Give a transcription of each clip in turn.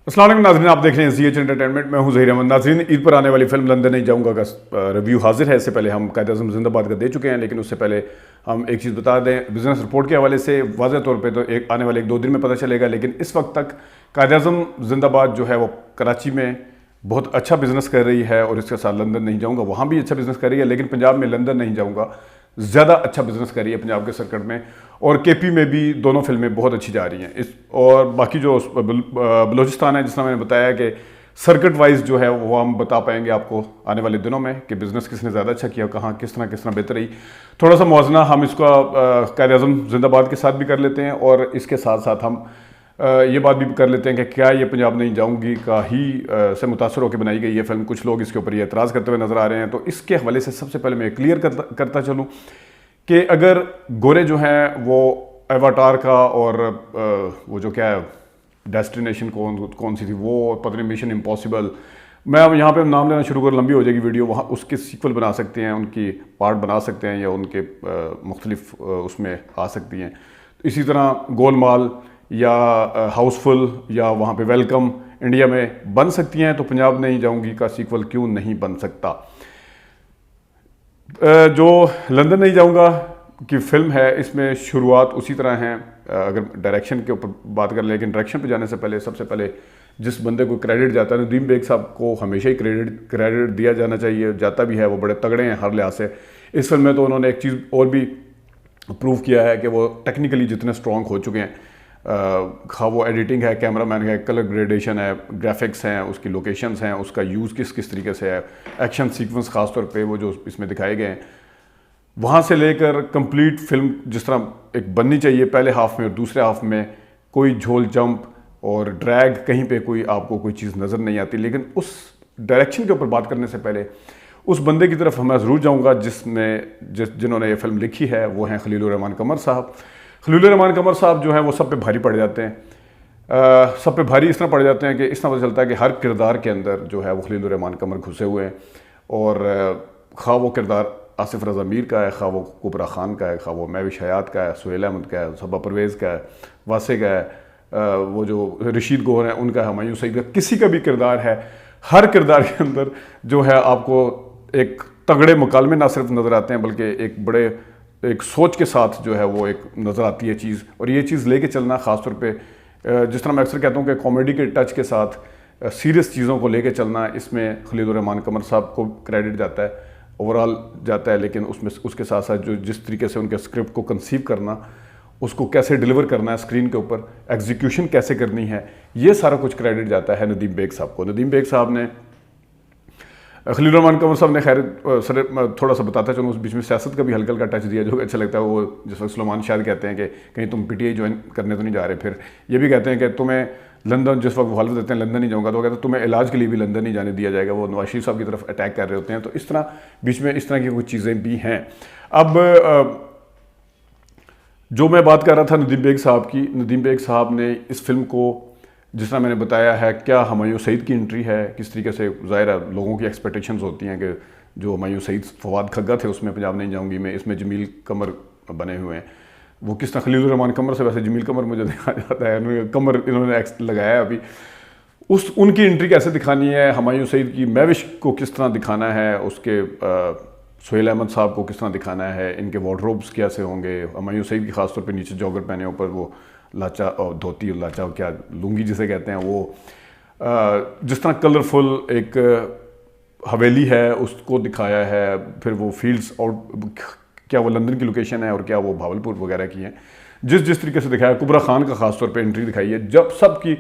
السلام علیکم ناظرین، آپ دیکھ رہے ہیں سی ایچ انٹرٹینمنٹ. میں ہوں ظہیر احمد. ناظرین، عید پر آنے والی فلم لندن نہیں جاؤں گا کا ریویو حاضر ہے. اس سے پہلے ہم قائد اعظم زندہ باد کا دے چکے ہیں، لیکن اس سے پہلے ہم ایک چیز بتا دیں. بزنس رپورٹ کے حوالے سے واضح طور پہ تو آنے والے 1-2 دن میں پتہ چلے گا، لیکن اس وقت تک قائد اعظم زندہ باد جو ہے وہ کراچی میں بہت اچھا بزنس کر رہی ہے، اور اس کے ساتھ لندن نہیں جاؤں گا وہاں بھی اچھا بزنس کر رہی ہے. لیکن پنجاب میں لندن نہیں جاؤں گا زیادہ اچھا بزنس کر رہی ہے پنجاب کے سرکٹ میں، اور کے پی میں بھی دونوں فلمیں بہت اچھی جا رہی ہیں. اور باقی جو بلوچستان ہے، جس طرح میں نے بتایا کہ سرکٹ وائز جو ہے وہ ہم بتا پائیں گے آپ کو آنے والے دنوں میں کہ بزنس کس نے زیادہ اچھا کیا، کہاں کس طرح بہتر رہی. تھوڑا سا موازنہ ہم اس کا قائد اعظم زندہ باد کے ساتھ بھی کر لیتے ہیں، اور اس کے ساتھ ساتھ ہم یہ بات بھی کر لیتے ہیں کہ کیا یہ پنجاب نہیں جاؤں گی کا ہی سے متاثر ہو کے بنائی گئی یہ فلم. کچھ لوگ اس کے اوپر یہ اعتراض کرتے ہوئے نظر آ رہے ہیں. تو اس کے حوالے سے سب سے پہلے میں کلیئر کرتا چلوں کہ اگر گورے جو ہیں وہ ایواٹار کا اور وہ جو کیا ہے ڈیسٹینیشن کون سی تھی، وہ پتہ نہیں مشن امپاسبل، میں اب یہاں پہ نام لینا شروع کر لمبی ہو جائے گی ویڈیو. وہاں اس کے سیکول بنا سکتے ہیں، ان کی پارٹ بنا سکتے ہیں، یا ان کے مختلف اس میں آ سکتی ہیں. اسی طرح گول مال یا ہاؤس فل یا وہاں پہ ویلکم انڈیا میں بن سکتی ہیں، تو پنجاب نہیں جاؤں گی کا سیکول کیوں نہیں بن سکتا. جو لندن نہیں جاؤں گا کی فلم ہے، اس میں شروعات اسی طرح ہیں. اگر ڈائریکشن کے اوپر بات کر لیں، لیکن ڈائریکشن پہ جانے سے پہلے سب سے پہلے جس بندے کو کریڈٹ جاتا ہے، ندیم بیگ صاحب کو ہمیشہ ہی کریڈٹ دیا جانا چاہیے، جاتا بھی ہے. وہ بڑے تگڑے ہیں ہر لحاظ سے. اس فلم میں تو انہوں نے ایک چیز اور بھی پروو کیا ہے کہ وہ ٹیکنیکلی جتنے اسٹرانگ ہو چکے ہیں، خواہ وہ ایڈیٹنگ ہے، کیمرہ مین ہے، کلر گریڈیشن ہے، گرافکس ہیں، اس کی لوکیشنز ہیں، اس کا یوز کس طریقے سے ہے، ایکشن سیکوینس خاص طور پہ وہ جو اس میں دکھائے گئے ہیں، وہاں سے لے کر کمپلیٹ فلم جس طرح ایک بننی چاہیے پہلے ہاف میں اور دوسرے ہاف میں، کوئی جھول جمپ اور ڈریگ کہیں پہ کوئی آپ کو کوئی چیز نظر نہیں آتی. لیکن اس ڈائریکشن کے اوپر بات کرنے سے پہلے اس بندے کی طرف میں ضرور جاؤں گا جنہوں نے یہ فلم لکھی ہے. وہ ہیں خلیل الرحمان قمر صاحب. خلیل الرحمان قمر صاحب جو ہیں وہ سب پہ بھاری پڑ جاتے ہیں. سب پہ بھاری اس طرح پڑ جاتے ہیں کہ اس طرح پتہ چلتا ہے کہ ہر کردار کے اندر جو ہے وہ خلیل الرحمان قمر گھسے ہوئے ہیں. اور خواہ وہ کردار آصف رضا میر کا ہے، خواہ وہ کبرا خان کا ہے، خواہ وہ مہوش حیات کا ہے، سہیل احمد کا ہے، صبا پرویز کا ہے، واسع کا ہے، وہ جو رشید گوہر ہیں ان کا، ہمایوں سعید کا، کسی کا بھی کردار ہے. ہر کردار کے اندر جو ہے آپ کو ایک تگڑے مکالمے نہ صرف نظر آتے ہیں، بلکہ ایک سوچ کے ساتھ جو ہے وہ ایک نظر آتی ہے چیز. اور یہ چیز لے کے چلنا، خاص طور پہ جس طرح میں اکثر کہتا ہوں کہ کامیڈی کے ٹچ کے ساتھ سیریس چیزوں کو لے کے چلنا، اس میں خلیل الرحمان قمر صاحب کو کریڈٹ جاتا ہے، اوورال جاتا ہے. لیکن اس کے ساتھ ساتھ جو جس طریقے سے ان کے اسکرپٹ کو کنسیو کرنا، اس کو کیسے ڈیلیور کرنا ہے اسکرین کے اوپر، ایگزیکیوشن کیسے کرنی ہے، یہ سارا کچھ کریڈٹ جاتا ہے ندیم بیگ صاحب کو. ندیم بیگ صاحب نے، خلیل الرحمان قمر صاحب نے، خیر تھوڑا سا بتاتا چلوں، اس بیچ میں سیاست کا بھی ہلکا ٹچ دیا جو اچھا لگتا ہے. وہ جس وقت سلیمان شاید کہتے ہیں کہ کہیں تم پی ٹی آئی جوائن کرنے تو نہیں جا رہے، پھر یہ بھی کہتے ہیں کہ تمہیں لندن، جس وقت وہ حلف دیتے ہیں لندن نہیں جاؤں گا، تو وہ کہتے ہیں تمہیں علاج کے لیے بھی لندن نہیں جانے دیا جائے گا. وہ نواز شریف صاحب کی طرف اٹیک کر رہے ہوتے ہیں. تو اس طرح بیچ میں اس طرح کی کچھ چیزیں بھی ہیں. اب جو میں بات کر رہا تھا ندیم بیگ صاحب کی، ندیم بیگ صاحب نے اس فلم کو جس طرح میں نے بتایا ہے، کیا ہمایوں سعید کی انٹری ہے، کس طریقے سے ظاہر ہے لوگوں کی ایکسپیکٹیشنز ہوتی ہیں کہ جو ہمایوں سعید فواد کھگا تھے اس میں پنجاب نہیں جاؤں گی میں، اس میں جمیل قمر بنے ہوئے ہیں. وہ کس طرح خلیل الرحمان قمر سے، ویسے جمیل قمر مجھے دیکھا جاتا ہے، قمر انہوں نے لگایا ہے ابھی. ان کی انٹری کیسے دکھانی ہے، ہمایوں سعید کی مہوش کو کس طرح دکھانا ہے، اس کے سہیل احمد صاحب کو کس طرح دکھانا ہے، ان کے وارڈروبس کیسے ہوں گے. ہمایوں سعید کی خاص طور پہ نیچے جوگر پہنے، اوپر وہ لاچا دھوتی، لاچا کیا لنگی جسے کہتے ہیں، وہ جس طرح کلرفل ایک حویلی ہے اس کو دکھایا ہے. پھر وہ فیلڈز آؤٹ، کیا وہ لندن کی لوکیشن ہے اور کیا وہ بھاولپور وغیرہ کی ہیں، جس طریقے سے دکھایا. کبرا خان کا خاص طور پہ انٹری دکھائی ہے. جب سب کی،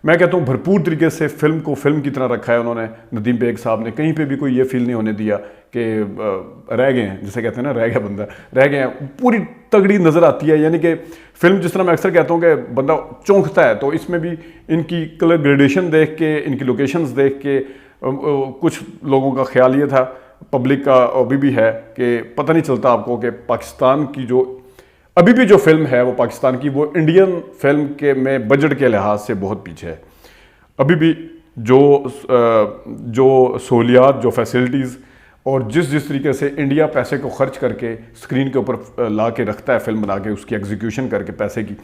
میں کہتا ہوں بھرپور طریقے سے فلم کو فلم کی طرح رکھا ہے انہوں نے. ندیم بیگ صاحب نے کہیں پہ بھی کوئی یہ فیل نہیں ہونے دیا کہ رہ گئے ہیں، جسے کہتے ہیں نا رہ گیا بندہ، رہ گئے ہیں. پوری تگڑی نظر آتی ہے. یعنی کہ فلم جس طرح میں اکثر کہتا ہوں کہ بندہ چونکتا ہے، تو اس میں بھی ان کی کلر گریڈیشن دیکھ کے، ان کی لوکیشنز دیکھ کے، کچھ لوگوں کا خیال یہ تھا، پبلک کا ابھی بھی ہے، کہ پتہ نہیں چلتا آپ کو کہ پاکستان کی جو ابھی بھی جو فلم ہے وہ پاکستان کی، وہ انڈین فلم کے میں بجٹ کے لحاظ سے بہت پیچھے ہے. ابھی بھی جو سہولیات، جو فیسلٹیز اور جس طریقے سے انڈیا پیسے کو خرچ کر کے اسکرین کے اوپر لا کے رکھتا ہے، فلم بنا کے اس کی ایگزیکیوشن کر کے پیسے کی،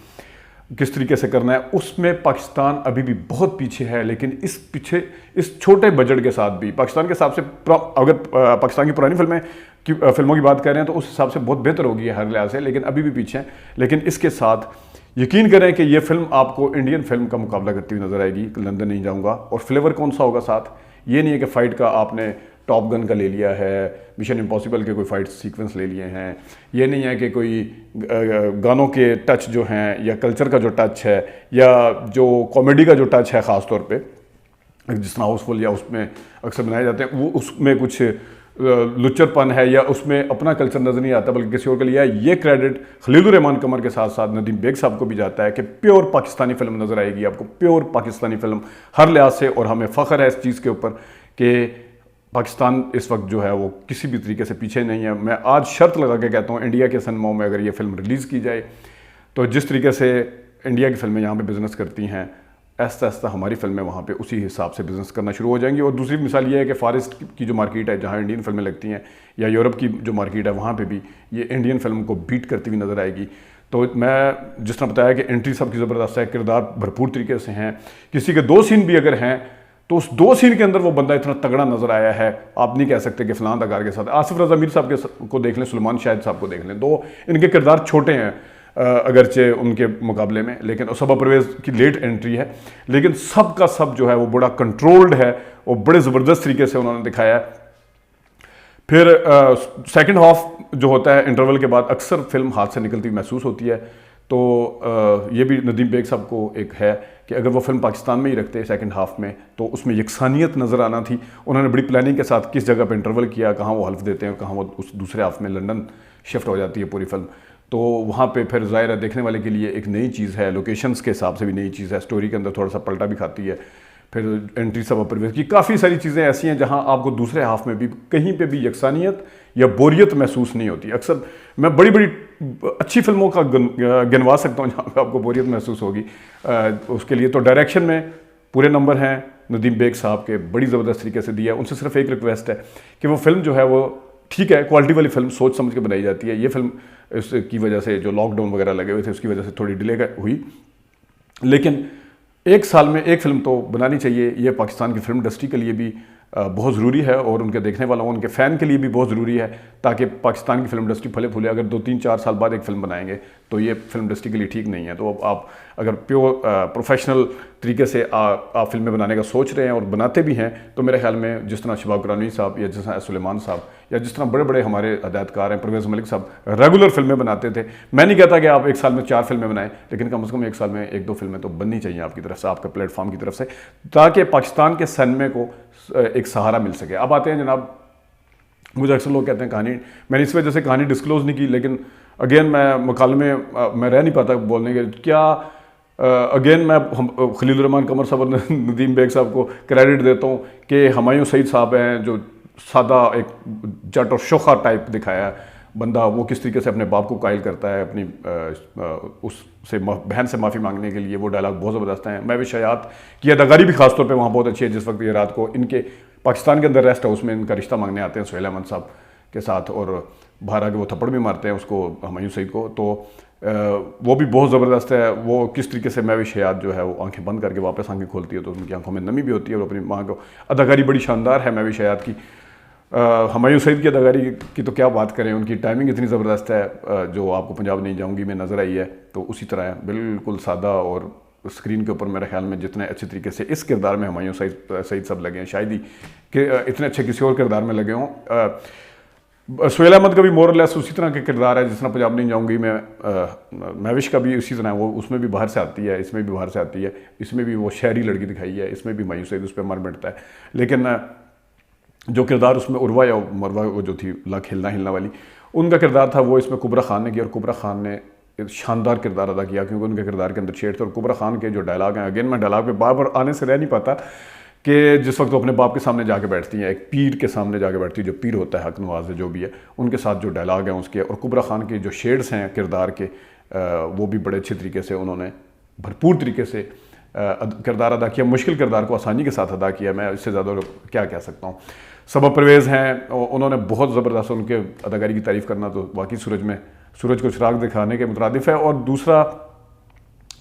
کس طریقے سے کرنا ہے، اس میں پاکستان ابھی بھی بہت پیچھے ہے. لیکن اس چھوٹے بجٹ کے ساتھ بھی پاکستان کے حساب سے، اگر پاکستان کی پرانی فلموں کی بات کر رہے ہیں تو اس حساب سے بہت بہتر ہوگی ہے ہر لحاظ سے، لیکن ابھی بھی پیچھے ہیں. لیکن اس کے ساتھ یقین کریں کہ یہ فلم آپ کو انڈین فلم کا مقابلہ کرتی ہوئی نظر آئے گی، لندن نہیں جاؤں گا. اور فلیور کون سا ہوگا ساتھ؟ یہ نہیں ہے کہ فائٹ کا آپ نے ٹاپ گن کا لے لیا ہے، مشن امپاسبل کے کوئی فائٹ سیکوینس لے لیے ہیں. یہ نہیں ہے کہ کوئی گانوں کے ٹچ جو ہیں یا کلچر کا جو ٹچ ہے یا جو کامیڈی کا جو ٹچ ہے خاص طور پہ جس طرح ہاؤس فل یا اس میں اکثر بنائے جاتے ہیں، وہ اس میں کچھ لچر پن ہے یا اس میں اپنا کلچر نظر نہیں آتا بلکہ کسی اور کے لیے. یہ کریڈٹ خلیل الرحمان قمر کے ساتھ ساتھ ندیم بیگ صاحب کو بھی جاتا ہے کہ پیور پاکستانی فلم نظر آئے گی آپ کو، پیور پاکستانی فلم ہر لحاظ سے. اور ہمیں فخر ہے اس چیز کے اوپر کہ پاکستان اس وقت جو ہے وہ کسی بھی طریقے سے پیچھے نہیں ہے. میں آج شرط لگا کے کہتا ہوں انڈیا کے سنیماؤں میں اگر یہ فلم ریلیز کی جائے تو جس طریقے سے انڈیا کی فلمیں یہاں پہ بزنس کرتی ہیں، آہستہ آہستہ ہماری فلمیں وہاں پہ اسی حساب سے بزنس کرنا شروع ہو جائیں گی. اور دوسری مثال یہ ہے کہ فارسٹ کی جو مارکیٹ ہے جہاں انڈین فلمیں لگتی ہیں یا یورپ کی جو مارکیٹ ہے وہاں پہ بھی یہ انڈین فلم کو بیٹ کرتی ہوئی نظر آئے گی. تو میں جس طرح بتایا کہ انٹری سب کی زبردست ہے، کردار بھرپور طریقے سے ہیں، کسی کے 2 سین بھی اگر ہیں تو اس 2 سین کے اندر وہ بندہ اتنا تگڑا نظر آیا ہے، آپ نہیں کہہ سکتے کہ فلاں اداکار کے ساتھ. آصف رضا میر صاحب کو دیکھ لیں، سلمان شاہد صاحب کو دیکھ لیں، 2 ان کے کردار چھوٹے ہیں اگرچہ ان کے مقابلے میں، لیکن صبا پرویز کی لیٹ انٹری ہے لیکن سب کا سب جو ہے وہ بڑا کنٹرولڈ ہے، وہ بڑے زبردست طریقے سے انہوں نے دکھایا ہے. پھر سیکنڈ ہاف جو ہوتا ہے انٹرول کے بعد اکثر فلم ہاتھ سے نکلتی ہوئی محسوس ہوتی ہے. تو یہ بھی ندیم بیگ صاحب کو ایک ہے کہ اگر وہ فلم پاکستان میں ہی رکھتے سیکنڈ ہاف میں تو اس میں یکسانیت نظر آنا تھی. انہوں نے بڑی پلاننگ کے ساتھ کس جگہ پہ انٹرول کیا، کہاں وہ حلف دیتے ہیں، کہاں وہ اس دوسرے ہاف میں لندن شفٹ ہو جاتی ہے پوری فلم. تو وہاں پہ پھر ظاہر ہے دیکھنے والے کے لیے ایک نئی چیز ہے، لوکیشنز کے حساب سے بھی نئی چیز ہے، سٹوری کے اندر تھوڑا سا پلٹا بھی کھاتی ہے. پھر انٹری صبا پرویز کی کافی ساری چیزیں ایسی ہیں جہاں آپ کو دوسرے ہاف میں بھی کہیں پہ بھی یکسانیت یا بوریت محسوس نہیں ہوتی. اکثر میں بڑی بڑی اچھی فلموں کا گنوا سکتا ہوں جہاں پہ آپ کو بوریت محسوس ہوگی. اس کے لیے تو ڈائریکشن میں پورے نمبر ہیں ندیم بیگ صاحب کے، بڑی زبردست طریقے سے دیا. ان سے صرف ایک ریکویسٹ ہے کہ وہ فلم جو ہے وہ ٹھیک ہے، کوالٹی والی فلم سوچ سمجھ کے بنائی جاتی ہے. یہ فلم اس کی وجہ سے جو لاک ڈاؤن وغیرہ لگے ہوئے تھے اس کی وجہ سے تھوڑی ڈیلے ہوئی، لیکن 1 سال میں 1 فلم تو بنانی چاہیے. یہ پاکستان کی فلم انڈسٹری کے لیے بھی بہت ضروری ہے اور ان کے دیکھنے والوں ان کے فین کے لیے بھی بہت ضروری ہے تاکہ پاکستان کی فلم انڈسٹری پھلے پھولے. اگر 2-3-4 سال بعد ایک فلم بنائیں گے تو یہ فلم انڈسٹری کے لیے ٹھیک نہیں ہے. تو آپ اگر پیور پروفیشنل طریقے سے آپ فلمیں بنانے کا سوچ رہے ہیں اور بناتے بھی ہیں تو میرے خیال میں جس طرح شباب قرآنوی صاحب یا جس طرح سلیمان صاحب یا جس طرح بڑے بڑے ہمارے ہدایتکار ہیں، پرویز ملک صاحب ریگولر فلمیں بناتے تھے. میں نہیں کہتا کہ آپ 1 سال میں 4 فلمیں بنائیں، لیکن کم از کم 1 سال میں 1-2 فلمیں تو بننی چاہیے آپ کی طرف سے، آپ کے پلیٹ فارم کی طرف سے، تاکہ پاکستان کے سینمے کو ایک سہارا مل سکے. اب آتے ہیں جناب، مجھے اکثر لوگ کہتے ہیں کہانی، میں نے اس وجہ سے کہانی ڈسکلوز نہیں کی، لیکن اگین میں مکالمے میں رہ نہیں پاتا بولنے کے. کیا اگین میں خلیل الرحمان قمر صاحب اور ندیم بیگ صاحب کو کریڈٹ دیتا ہوں کہ ہمایوں سعید صاحب ہیں جو سادہ ایک جٹ اور شوخا ٹائپ دکھایا ہے بندہ، وہ کس طریقے سے اپنے باپ کو قائل کرتا ہے اپنی اس سے بہن سے معافی مانگنے کے لیے. وہ ڈائلاگ بہت زبردست ہیں. مہوش حیات کی اداکاری بھی خاص طور پہ وہاں بہت اچھی ہے. جس وقت یہ رات کو ان کے پاکستان کے اندر ریسٹ ہاؤس میں ان کا رشتہ مانگنے آتے ہیں سہیل احمد صاحب کے ساتھ اور باہر آ کے وہ تھپڑ بھی مارتے ہیں اس کو ہمایوں سعید کو، تو وہ بھی بہت زبردست ہے. وہ کس طریقے سے مہوش حیات جو ہے وہ آنکھیں بند کر کے واپس آنکھیں کھولتی ہے تو ان کی آنکھوں میں نمی بھی ہوتی ہے اور اپنی ماں کو اداکاری بڑی شاندار ہے مہوش حیات کی. ہمایوں سعید کی اداکاری کی تو کیا بات کریں، ان کی ٹائمنگ اتنی زبردست ہے جو آپ کو پنجاب نہیں جاؤں گی میں نظر آئی ہے. تو اسی طرح ہے بالکل سادہ اور اسکرین کے اوپر میرے خیال میں جتنے اچھے طریقے سے اس کردار میں ہمایوں سعید صاحب لگے ہیں شاید ہی کہ اتنے اچھے کسی اور کردار میں لگے ہوں. سہیل احمد کا بھی مور لیس اسی طرح کے کردار ہے جس طرح پنجاب نہیں جاؤں گی میں. مہوش کا بھی اسی طرح، وہ اس میں بھی باہر سے آتی ہے، اس میں بھی باہر سے آتی ہے، اس میں بھی وہ شہری لڑکی دکھائی ہے، اس میں بھی ہمایوں سعید اس پہ مر مٹتا ہے. لیکن جو کردار اس میں عروہ یا مروہ وہ جو تھی لاکھ ہلنا والی، ان کا کردار تھا وہ اس میں کبرا خان نے کیا، اور کبرا خان نے شاندار کردار ادا کیا کیونکہ ان کے کردار کے اندر شیڈ تھے. اور کبرا خان کے جو ڈائلاگ ہیں، اگین میں ڈائلاگ پہ بار بار آنے سے رہ نہیں پاتا کہ جس وقت وہ اپنے باپ کے سامنے جا کے بیٹھتی ہیں، ایک پیر کے سامنے جا کے بیٹھتی ہے جو پیر ہوتا ہے حق نواز ہے جو بھی ہے، ان کے ساتھ جو ڈائلاگ ہیں اس کے، اور کبرا خان کے جو شیڈز ہیں کردار کے وہ بھی بڑے اچھے طریقے سے انہوں نے بھرپور طریقے سے کردار ادا کیا. مشکل کردار کو آسانی کے ساتھ ادا کیا. میں اس سے زیادہ کیا کہہ سکتا ہوں. صبا پرویز ہیں، انہوں نے بہت زبردست، ان کے اداکاری کی تعریف کرنا تو واقعی سورج کو چراغ دکھانے کے مترادف ہے. اور دوسرا